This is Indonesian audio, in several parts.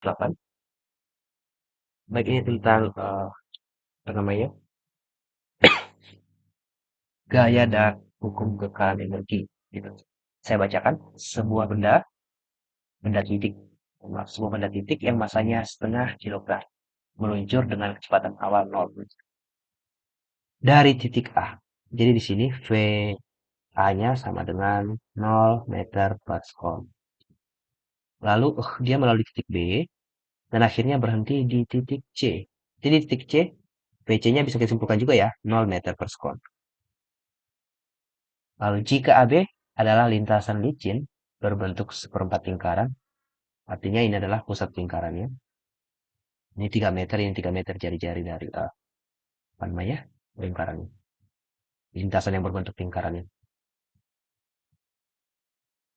8. Baik, ini tentang apa namanya, gaya dan hukum kekalahan energi. Gitu. Saya bacakan sebuah benda titik, sebuah benda titik yang masanya setengah kilogram, meluncur dengan kecepatan awal 0 dari titik A. Jadi di sini A-nya sama dengan 0 meter per sekon. Lalu dia melalui titik B dan akhirnya berhenti di titik C. Jadi di titik C, VC-nya bisa disimpulkan juga ya, 0 meter per sekon. Lalu jika AB adalah lintasan licin berbentuk seperempat lingkaran, artinya ini adalah pusat lingkarannya. Ini 3 meter, ini 3 meter jari-jari dari apa namanya, lingkarannya. Lintasan yang berbentuk lingkarannya.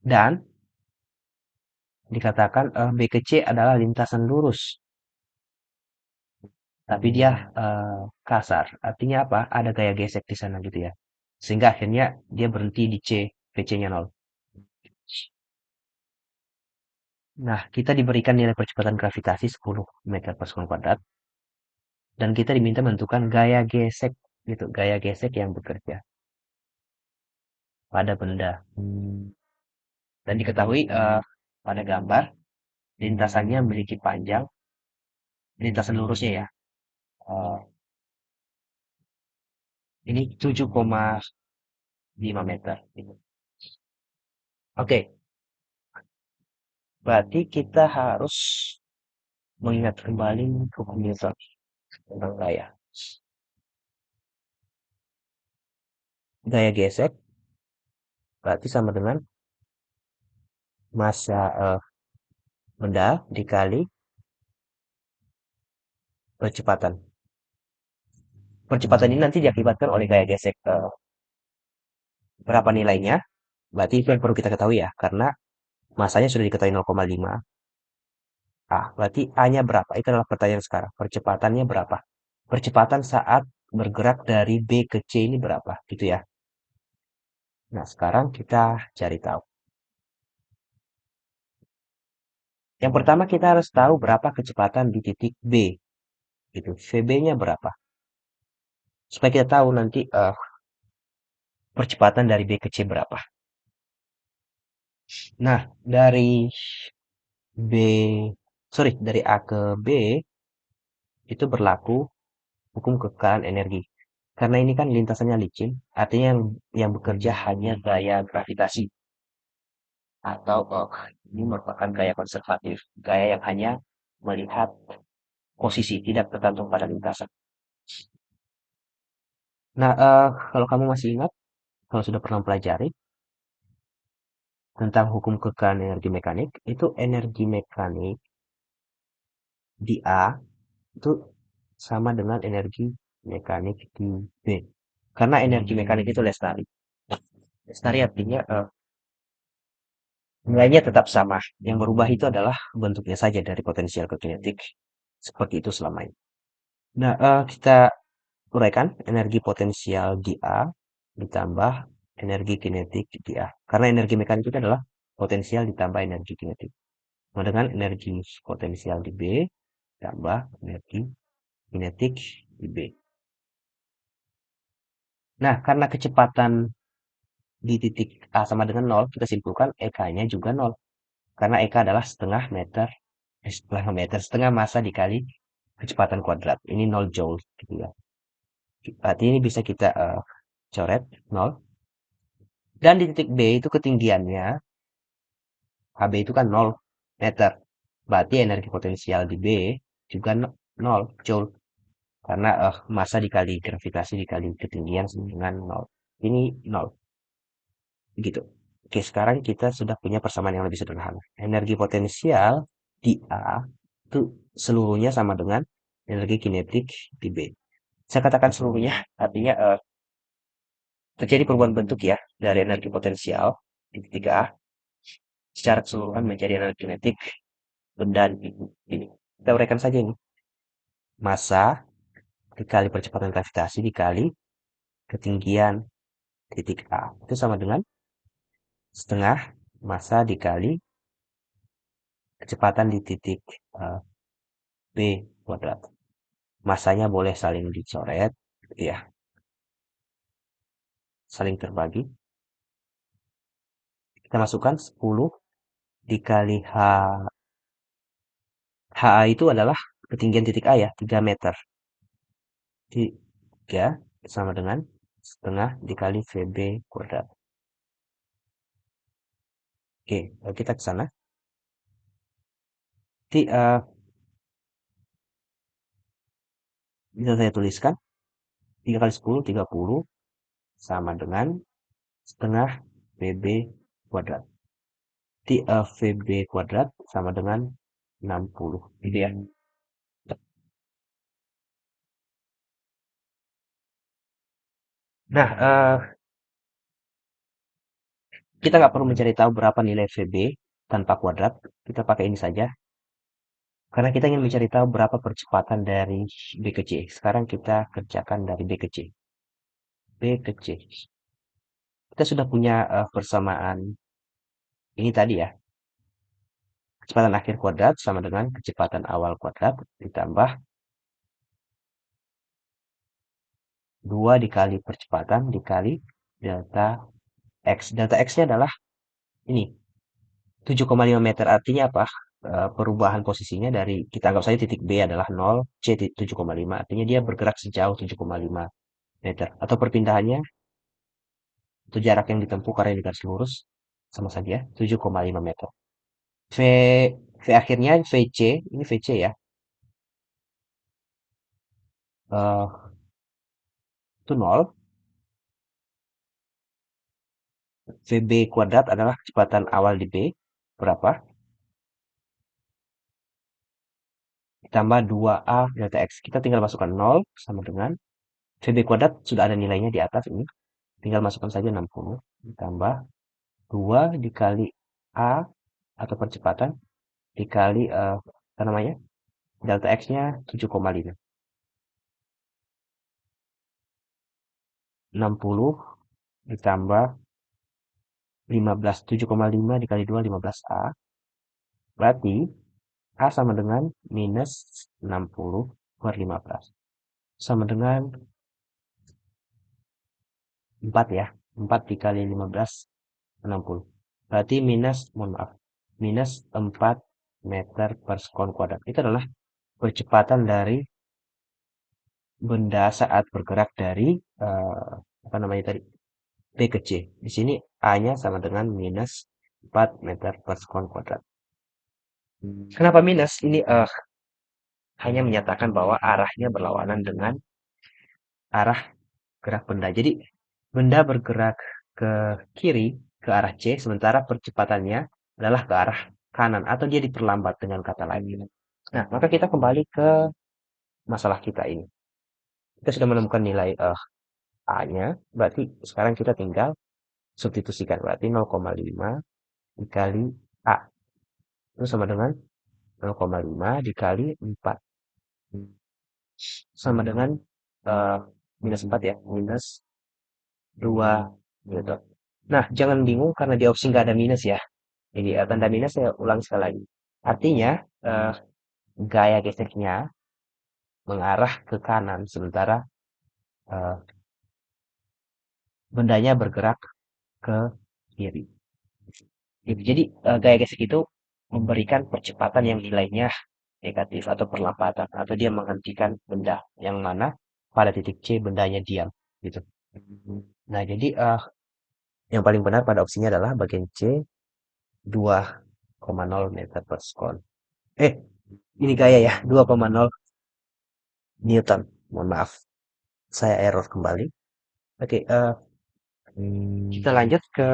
Dan dikatakan B ke C adalah lintasan lurus, tapi dia kasar. Artinya apa? Ada gaya gesek di sana gitu ya. Sehingga akhirnya dia berhenti di C, VC-nya 0. Nah, kita diberikan nilai percepatan gravitasi 10 meter per sekon kuadrat. Dan kita diminta menentukan gaya gesek gitu, gaya gesek yang bekerja pada benda. Dan diketahui pada gambar lintasannya memiliki panjang, lintasan lurusnya ya. eh, ini 7,5 meter. Gitu. Oke, berarti kita harus mengingat kembali hukum Newton tentang gaya. Gaya gesek berarti sama dengan massa benda dikali percepatan. Percepatan ini nanti diakibatkan oleh gaya gesek berapa nilainya. Berarti itu yang perlu kita ketahui ya, karena masanya sudah diketahui 0,5. Berarti A-nya berapa? Itu adalah pertanyaan sekarang. Percepatannya berapa? Percepatan saat bergerak dari B ke C ini berapa? Gitu ya. Nah, sekarang kita cari tahu. Yang pertama kita harus tahu berapa kecepatan di titik B. Gitu. VB-nya berapa? Supaya kita tahu nanti percepatan dari B ke C berapa. Nah, B, dari A ke B itu berlaku hukum kekalahan energi. Karena ini kan lintasannya licin, artinya yang bekerja hanya gaya gravitasi. Atau ini merupakan gaya konservatif, gaya yang hanya melihat posisi, tidak tergantung pada lintasan. Nah, kalau kamu masih ingat, kalau sudah pernah pelajari tentang hukum kekalahan energi mekanik, itu energi mekanik di A itu sama dengan energi mekanik di B. Karena energi mekanik itu lestari. Lestari artinya nilainya tetap sama. Yang berubah itu adalah bentuknya saja dari potensial ke kinetik. Seperti itu selama ini. Nah, kita uraikan energi potensial di A ditambah energi kinetik di A. Karena energi mekanik itu adalah potensial ditambah energi kinetik. Sama dengan energi potensial di B tambah energi kinetik di B. Nah, karena kecepatan di titik A sama dengan 0, kita simpulkan EK-nya juga 0. Karena EK adalah setengah massa dikali kecepatan kuadrat. Ini 0 joule gitu ya. Berarti ini bisa kita coret 0. Dan di titik B itu ketinggiannya, HB itu kan 0 meter. Berarti energi potensial di B juga 0 joule. Karena massa dikali gravitasi dikali ketinggian sama dengan 0. Ini 0. Gitu. Oke, sekarang kita sudah punya persamaan yang lebih sederhana. Energi potensial di A itu seluruhnya sama dengan energi kinetik di B. Saya katakan seluruhnya, artinya terjadi perubahan bentuk ya dari energi potensial di titik A secara keseluruhan menjadi energi kinetik benda ini. Kita uraikan saja ini. Massa dikali percepatan gravitasi dikali ketinggian titik A. Itu sama dengan setengah massa dikali kecepatan di titik B kuadrat. Masanya boleh saling dicoret, ya, saling terbagi. Kita masukkan 10 dikali HA itu adalah ketinggian titik A ya, 3 meter. 3 sama dengan setengah dikali VB kuadrat. Oke, kita ke sana. Bisa saya tuliskan 3 kali 10, 30 sama dengan setengah VB kuadrat. VB kuadrat sama dengan 60. Gitu ya. Nah, kita nggak perlu mencari tahu berapa nilai VB tanpa kuadrat. Kita pakai ini saja. Karena kita ingin mencari tahu berapa percepatan dari B ke C. Sekarang kita kerjakan dari B ke C. B ke C. Kita sudah punya persamaan ini tadi ya. Kecepatan akhir kuadrat sama dengan kecepatan awal kuadrat ditambah 2 dikali percepatan dikali delta X. Delta X-nya adalah ini, 7,5 meter. Artinya apa? Perubahan posisinya dari, kita anggap saja titik B adalah 0, C 7,5. Artinya dia bergerak sejauh 7,5 meter. Atau perpindahannya, atau jarak yang ditempuh karena ini garis lurus, sama saja, 7,5 meter. V, V akhirnya, VC, ini VC ya. Itu 0. VB kuadrat adalah kecepatan awal di B. Berapa? Ditambah 2A delta X. Kita tinggal masukkan 0 sama dengan VB kuadrat sudah ada nilainya di atas ini. Tinggal masukkan saja 60 ditambah 2 dikali A atau percepatan dikali apa namanya? Delta X-nya 7,5. 60 ditambah 15, 7,5 dikali 2, 15A. Berarti A sama dengan minus 60 per 15. Sama dengan 4 ya. 4 dikali 15, 60. Berarti minus 4 meter per sekon kuadrat. Itu adalah percepatan dari benda saat bergerak dari apa namanya tadi, B ke C. Di sini A-nya sama dengan minus 4 meter per sekon kuadrat. Kenapa minus? Ini hanya menyatakan bahwa arahnya berlawanan dengan arah gerak benda. Jadi benda bergerak ke kiri, ke arah C, sementara percepatannya adalah ke arah kanan, atau dia diperlambat dengan kata lain. Nah, maka kita kembali ke masalah kita ini. Kita sudah menemukan nilai A-nya, berarti sekarang kita tinggal substitusikan. Berarti 0,5 dikali A. Itu sama dengan 0,5 dikali 4. Sama dengan minus 4 ya, minus 2 gitu. Nah, jangan bingung karena di opsi nggak ada minus ya. Jadi tanda minus saya ulang sekali lagi. Artinya gaya geseknya mengarah ke kanan, sementara eh, bendanya bergerak ke kiri. Gitu. Jadi gaya gesek itu memberikan percepatan yang nilainya negatif atau perlambatan, atau dia menghentikan benda yang mana pada titik C bendanya diam gitu. Nah, jadi yang paling benar pada opsinya adalah bagian C 2,0 meter per sekon. Ini gaya ya, 2,0 Newton. Mohon maaf, saya error kembali. Oke, kita lanjut ke